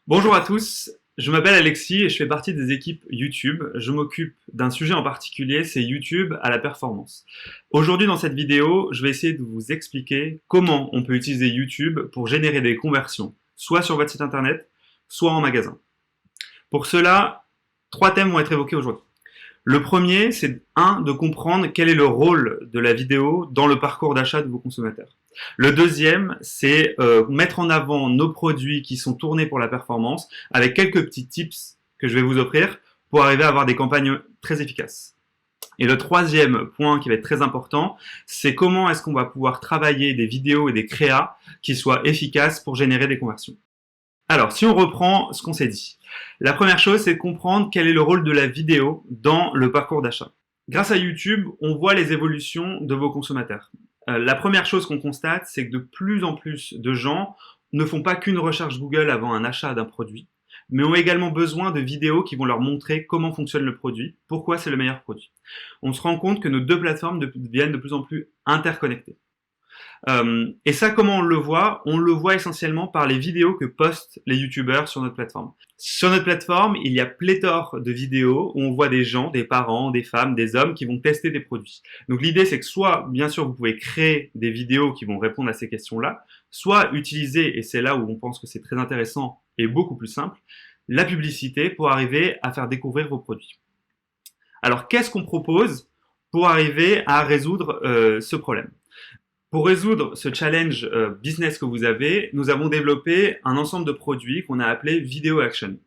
Bonjour à tous, je m'appelle Alexis et je fais partie des équipes YouTube. Je m'occupe d'un sujet en particulier, c'est YouTube à la performance. Aujourd'hui dans cette vidéo, je vais essayer de vous expliquer comment on peut utiliser YouTube pour générer des conversions, soit sur votre site internet, soit en magasin. Pour cela, trois thèmes vont être évoqués aujourd'hui. Le premier, c'est de comprendre quel est le rôle de la vidéo dans le parcours d'achat de vos consommateurs. Le deuxième, c'est mettre en avant nos produits qui sont tournés pour la performance avec quelques petits tips que je vais vous offrir pour arriver à avoir des campagnes très efficaces. Et le troisième point qui va être très important, c'est comment est-ce qu'on va pouvoir travailler des vidéos et des créas qui soient efficaces pour générer des conversions. Alors, si on reprend ce qu'on s'est dit, la première chose, c'est de comprendre quel est le rôle de la vidéo dans le parcours d'achat. Grâce à YouTube, on voit les évolutions de vos consommateurs. La première chose qu'on constate, c'est que de plus en plus de gens ne font pas qu'une recherche Google avant un achat d'un produit, mais ont également besoin de vidéos qui vont leur montrer comment fonctionne le produit, pourquoi c'est le meilleur produit. On se rend compte que nos deux plateformes deviennent de plus en plus interconnectées. Et ça, comment on le voit? On le voit essentiellement par les vidéos que postent les youtubeurs sur notre plateforme. Sur notre plateforme, il y a pléthore de vidéos où on voit des gens, des parents, des femmes, des hommes qui vont tester des produits. Donc l'idée, c'est que soit, bien sûr, vous pouvez créer des vidéos qui vont répondre à ces questions-là, soit utiliser, et c'est là où on pense que c'est très intéressant et beaucoup plus simple, la publicité pour arriver à faire découvrir vos produits. Alors, qu'est-ce qu'on propose pour arriver à résoudre ce problème? Pour résoudre ce challenge business que vous avez, nous avons développé un ensemble de produits qu'on a appelé Video Action.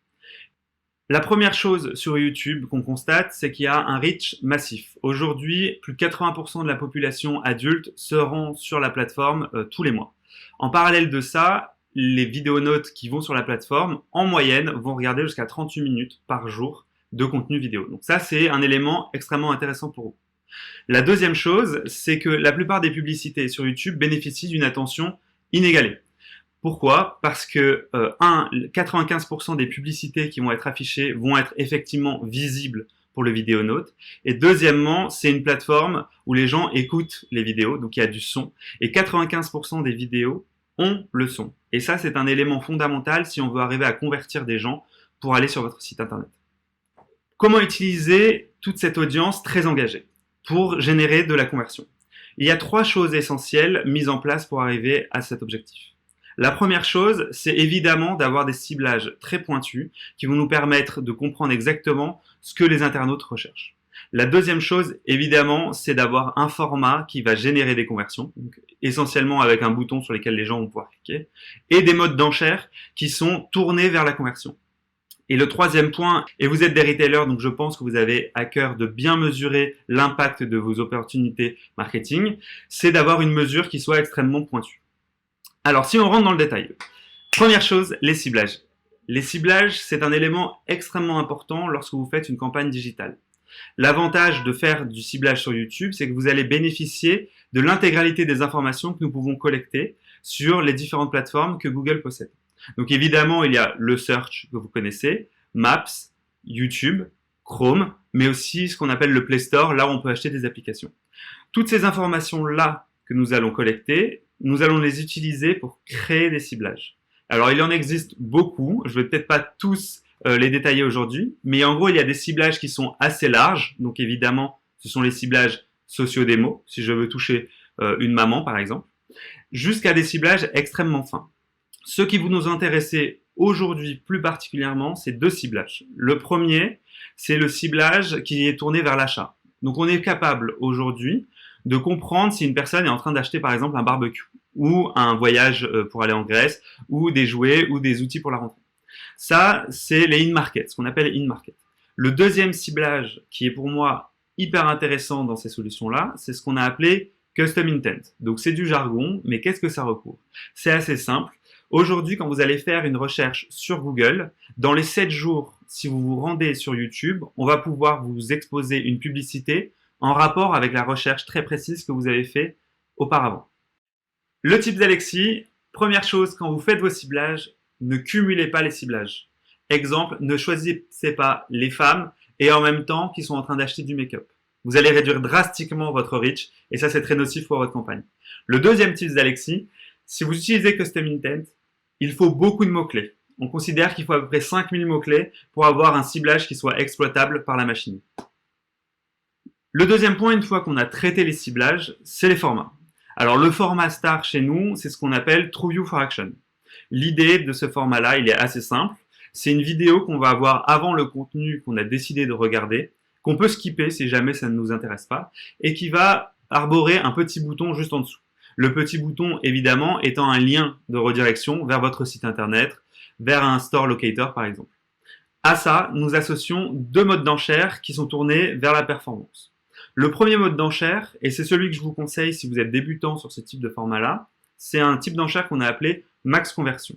La première chose sur YouTube qu'on constate, c'est qu'il y a un reach massif. Aujourd'hui, plus de 80% de la population adulte se rend sur la plateforme tous les mois. En parallèle de ça, les vidéonautes qui vont sur la plateforme, en moyenne, vont regarder jusqu'à 38 minutes par jour de contenu vidéo. Donc ça, c'est un élément extrêmement intéressant pour vous. La deuxième chose, c'est que la plupart des publicités sur YouTube bénéficient d'une attention inégalée. Pourquoi? Parce que 95% des publicités qui vont être affichées vont être effectivement visibles pour le vidéonaute. Et deuxièmement, c'est une plateforme où les gens écoutent les vidéos, donc il y a du son. Et 95% des vidéos ont le son. Et ça, c'est un élément fondamental si on veut arriver à convertir des gens pour aller sur votre site internet. Comment utiliser toute cette audience très engagée pour générer de la conversion? Il y a trois choses essentielles mises en place pour arriver à cet objectif. La première chose, c'est évidemment d'avoir des ciblages très pointus qui vont nous permettre de comprendre exactement ce que les internautes recherchent. La deuxième chose, évidemment, c'est d'avoir un format qui va générer des conversions, donc essentiellement avec un bouton sur lequel les gens vont pouvoir cliquer, et des modes d'enchère qui sont tournés vers la conversion. Et le troisième point, et vous êtes des retailers, donc je pense que vous avez à cœur de bien mesurer l'impact de vos opportunités marketing, c'est d'avoir une mesure qui soit extrêmement pointue. Alors, si on rentre dans le détail, première chose, les ciblages. Les ciblages, c'est un élément extrêmement important lorsque vous faites une campagne digitale. L'avantage de faire du ciblage sur YouTube, c'est que vous allez bénéficier de l'intégralité des informations que nous pouvons collecter sur les différentes plateformes que Google possède. Donc évidemment, il y a le search que vous connaissez, Maps, YouTube, Chrome, mais aussi ce qu'on appelle le Play Store, là où on peut acheter des applications. Toutes ces informations-là que nous allons collecter, nous allons les utiliser pour créer des ciblages. Alors il en existe beaucoup, je ne vais peut-être pas tous les détailler aujourd'hui, mais en gros il y a des ciblages qui sont assez larges, donc évidemment ce sont les ciblages socio-démo, si je veux toucher une maman par exemple, jusqu'à des ciblages extrêmement fins. Ce qui vous nous intéressez aujourd'hui plus particulièrement, c'est deux ciblages. Le premier, c'est le ciblage qui est tourné vers l'achat. Donc on est capable aujourd'hui de comprendre si une personne est en train d'acheter par exemple un barbecue ou un voyage pour aller en Grèce ou des jouets ou des outils pour la rentrée. Ça, c'est les in-market, ce qu'on appelle in-market. Le deuxième ciblage qui est pour moi hyper intéressant dans ces solutions-là, c'est ce qu'on a appelé Custom Intent. Donc c'est du jargon, mais qu'est-ce que ça recouvre? C'est assez simple. Aujourd'hui, quand vous allez faire une recherche sur Google, dans les 7 jours, si vous vous rendez sur YouTube, on va pouvoir vous exposer une publicité en rapport avec la recherche très précise que vous avez fait auparavant. Le tip d'Alexis, première chose, quand vous faites vos ciblages, ne cumulez pas les ciblages. Exemple, ne choisissez pas les femmes et en même temps qui sont en train d'acheter du make-up. Vous allez réduire drastiquement votre reach et ça, c'est très nocif pour votre campagne. Le deuxième tip d'Alexis, si vous utilisez Custom Intent, il faut beaucoup de mots-clés. On considère qu'il faut à peu près 5000 mots-clés pour avoir un ciblage qui soit exploitable par la machine. Le deuxième point, une fois qu'on a traité les ciblages, c'est les formats. Alors le format star chez nous, c'est ce qu'on appelle TrueView for Action. L'idée de ce format-là, il est assez simple. C'est une vidéo qu'on va avoir avant le contenu qu'on a décidé de regarder, qu'on peut skipper si jamais ça ne nous intéresse pas, et qui va arborer un petit bouton juste en dessous. Le petit bouton, évidemment, étant un lien de redirection vers votre site internet, vers un store locator par exemple. À ça, nous associons deux modes d'enchère qui sont tournés vers la performance. Le premier mode d'enchère, et c'est celui que je vous conseille si vous êtes débutant sur ce type de format-là, c'est un type d'enchère qu'on a appelé Max Conversion.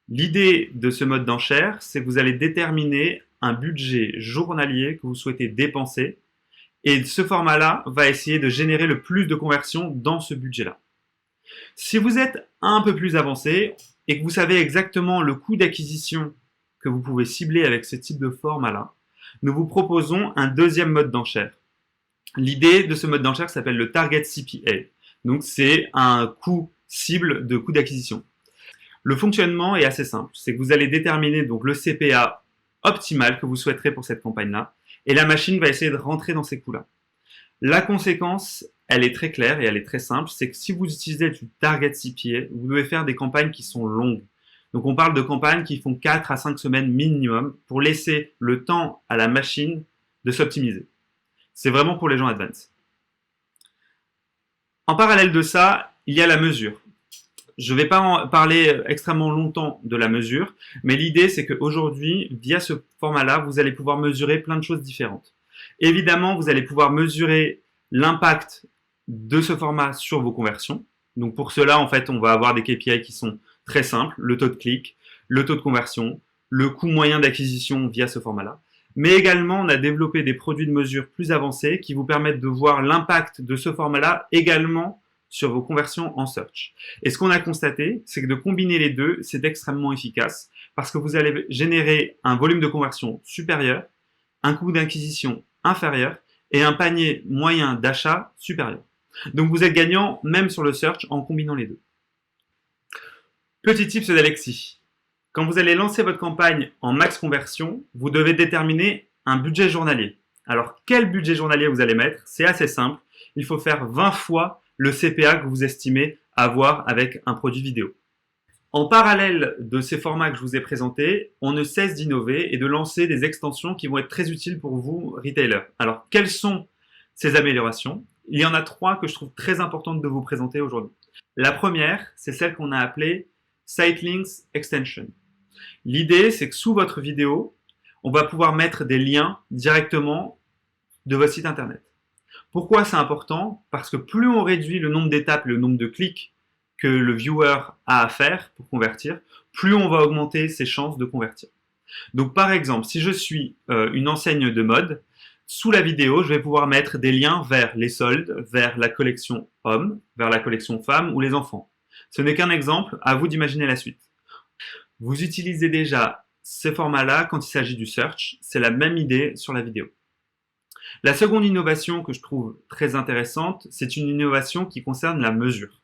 L'idée de ce mode d'enchère, c'est que vous allez déterminer un budget journalier que vous souhaitez dépenser, et ce format-là va essayer de générer le plus de conversions dans ce budget-là. Si vous êtes un peu plus avancé et que vous savez exactement le coût d'acquisition que vous pouvez cibler avec ce type de format-là, nous vous proposons un deuxième mode d'enchère. L'idée de ce mode d'enchère s'appelle le Target CPA. Donc, c'est un coût cible de coût d'acquisition. Le fonctionnement est assez simple. C'est que vous allez déterminer donc le CPA optimal que vous souhaiterez pour cette campagne-là. Et la machine va essayer de rentrer dans ces coûts-là. La conséquence, elle est très claire et elle est très simple. C'est que si vous utilisez du Target CPA, vous devez faire des campagnes qui sont longues. Donc, on parle de campagnes qui font 4 à 5 semaines minimum pour laisser le temps à la machine de s'optimiser. C'est vraiment pour les gens advanced. En parallèle de ça, il y a la mesure. Je ne vais pas en parler extrêmement longtemps de la mesure, mais l'idée c'est qu'aujourd'hui, via ce format-là, vous allez pouvoir mesurer plein de choses différentes. Évidemment, vous allez pouvoir mesurer l'impact de ce format sur vos conversions. Donc pour cela, en fait, on va avoir des KPI qui sont très simples, le taux de clic, le taux de conversion, le coût moyen d'acquisition via ce format-là. Mais également, on a développé des produits de mesure plus avancés qui vous permettent de voir l'impact de ce format-là également sur vos conversions en search. Et ce qu'on a constaté, c'est que de combiner les deux, c'est extrêmement efficace parce que vous allez générer un volume de conversion supérieur, un coût d'acquisition inférieur et un panier moyen d'achat supérieur. Donc vous êtes gagnant même sur le search en combinant les deux. Petit tips d'Alexis. Quand vous allez lancer votre campagne en max conversion, vous devez déterminer un budget journalier. Alors, quel budget journalier vous allez mettre? C'est assez simple. Il faut faire 20 fois le CPA que vous estimez avoir avec un produit vidéo. En parallèle de ces formats que je vous ai présentés, on ne cesse d'innover et de lancer des extensions qui vont être très utiles pour vous, retailers. Alors, quelles sont ces améliorations? Il y en a 3 que je trouve très importantes de vous présenter aujourd'hui. La première, c'est celle qu'on a appelée Sitelinks Extension. L'idée, c'est que sous votre vidéo, on va pouvoir mettre des liens directement de votre site internet. Pourquoi c'est important? Parce que plus on réduit le nombre d'étapes, le nombre de clics que le viewer a à faire pour convertir, plus on va augmenter ses chances de convertir. Donc par exemple, si je suis une enseigne de mode, sous la vidéo, je vais pouvoir mettre des liens vers les soldes, vers la collection hommes, vers la collection femmes ou les enfants. Ce n'est qu'un exemple, à vous d'imaginer la suite. Vous utilisez déjà ces formats-là quand il s'agit du search, c'est la même idée sur la vidéo. La seconde innovation que je trouve très intéressante, c'est une innovation qui concerne la mesure.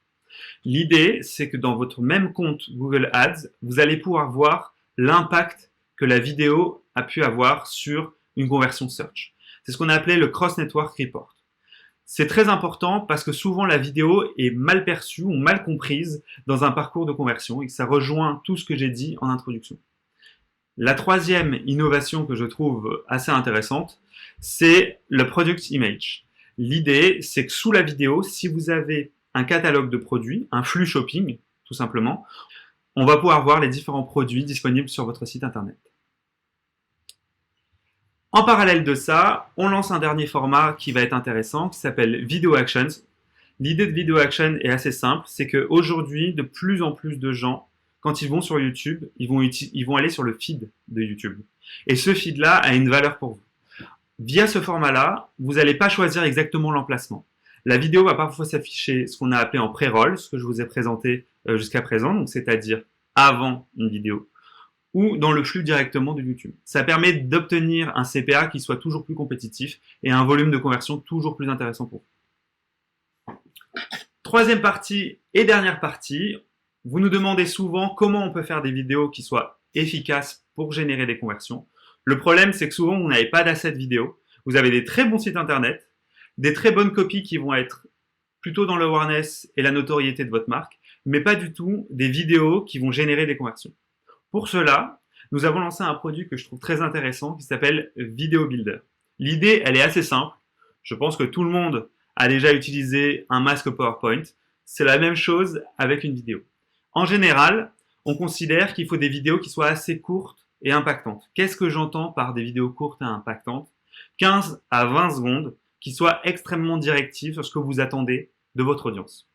L'idée, c'est que dans votre même compte Google Ads, vous allez pouvoir voir l'impact que la vidéo a pu avoir sur une conversion search. C'est ce qu'on a appelé le Cross Network Report. C'est très important parce que souvent la vidéo est mal perçue ou mal comprise dans un parcours de conversion et que ça rejoint tout ce que j'ai dit en introduction. La troisième innovation que je trouve assez intéressante, c'est le Product Image. L'idée, c'est que sous la vidéo, si vous avez un catalogue de produits, un flux shopping, tout simplement, on va pouvoir voir les différents produits disponibles sur votre site internet. En parallèle de ça, on lance un dernier format qui va être intéressant, qui s'appelle Video Actions. L'idée de Video Action est assez simple, c'est qu'aujourd'hui, de plus en plus de gens, quand ils vont sur YouTube, ils vont aller sur le feed de YouTube. Et ce feed-là a une valeur pour vous. Via ce format-là, vous n'allez pas choisir exactement l'emplacement. La vidéo va parfois s'afficher ce qu'on a appelé en pré-roll, ce que je vous ai présenté jusqu'à présent, donc c'est-à-dire avant une vidéo, ou dans le flux directement de YouTube. Ça permet d'obtenir un CPA qui soit toujours plus compétitif et un volume de conversion toujours plus intéressant pour vous. Troisième partie et dernière partie, Vous nous demandez souvent comment on peut faire des vidéos qui soient efficaces pour générer des conversions. Le problème, c'est que souvent, vous n'avez pas d'assets vidéo. Vous avez des très bons sites internet, des très bonnes copies qui vont être plutôt dans l'awareness et la notoriété de votre marque, mais pas du tout des vidéos qui vont générer des conversions. Pour cela, nous avons lancé un produit que je trouve très intéressant qui s'appelle Video Builder. L'idée, elle est assez simple. Je pense que tout le monde a déjà utilisé un masque PowerPoint. C'est la même chose avec une vidéo. En général, on considère qu'il faut des vidéos qui soient assez courtes et impactantes. Qu'est-ce que j'entends par des vidéos courtes et impactantes? 15 à 20 secondes qui soient extrêmement directives sur ce que vous attendez de votre audience.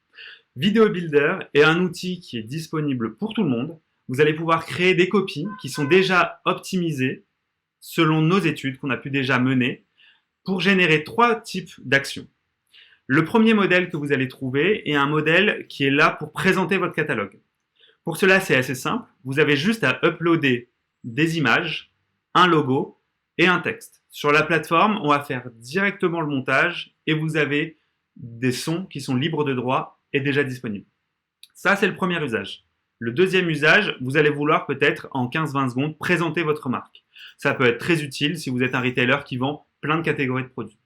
Video Builder est un outil qui est disponible pour tout le monde. Vous allez pouvoir créer des copies qui sont déjà optimisées selon nos études qu'on a pu déjà mener pour générer 3 types d'actions. Le premier modèle que vous allez trouver est un modèle qui est là pour présenter votre catalogue. Pour cela, c'est assez simple. Vous avez juste à uploader des images, un logo et un texte. Sur la plateforme, on va faire directement le montage et vous avez des sons qui sont libres de droit et déjà disponibles. Ça, c'est le premier usage. Le deuxième usage, vous allez vouloir peut-être en 15-20 secondes présenter votre marque. Ça peut être très utile si vous êtes un retailer qui vend plein de catégories de produits.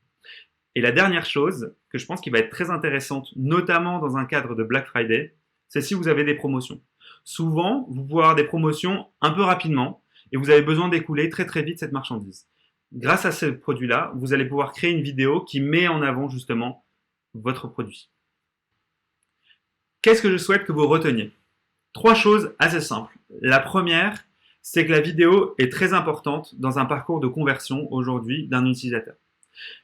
Et la dernière chose que je pense qui va être très intéressante, notamment dans un cadre de Black Friday, c'est si vous avez des promotions. Souvent, vous pouvez avoir des promotions un peu rapidement et vous avez besoin d'écouler très très vite cette marchandise. Grâce à ce produit-là, vous allez pouvoir créer une vidéo qui met en avant justement votre produit. Qu'est-ce que je souhaite que vous reteniez? 3 choses assez simples. La première, c'est que la vidéo est très importante dans un parcours de conversion aujourd'hui d'un utilisateur.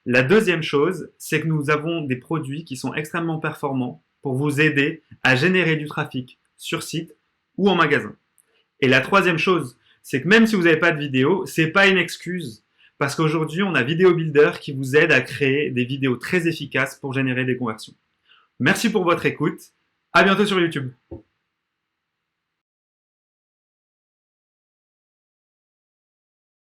La deuxième chose, c'est que nous avons des produits qui sont extrêmement performants pour vous aider à générer du trafic sur site ou en magasin. Et la troisième chose, c'est que même si vous n'avez pas de vidéo, c'est pas une excuse parce qu'aujourd'hui, on a Video Builder qui vous aide à créer des vidéos très efficaces pour générer des conversions. Merci pour votre écoute. À bientôt sur YouTube.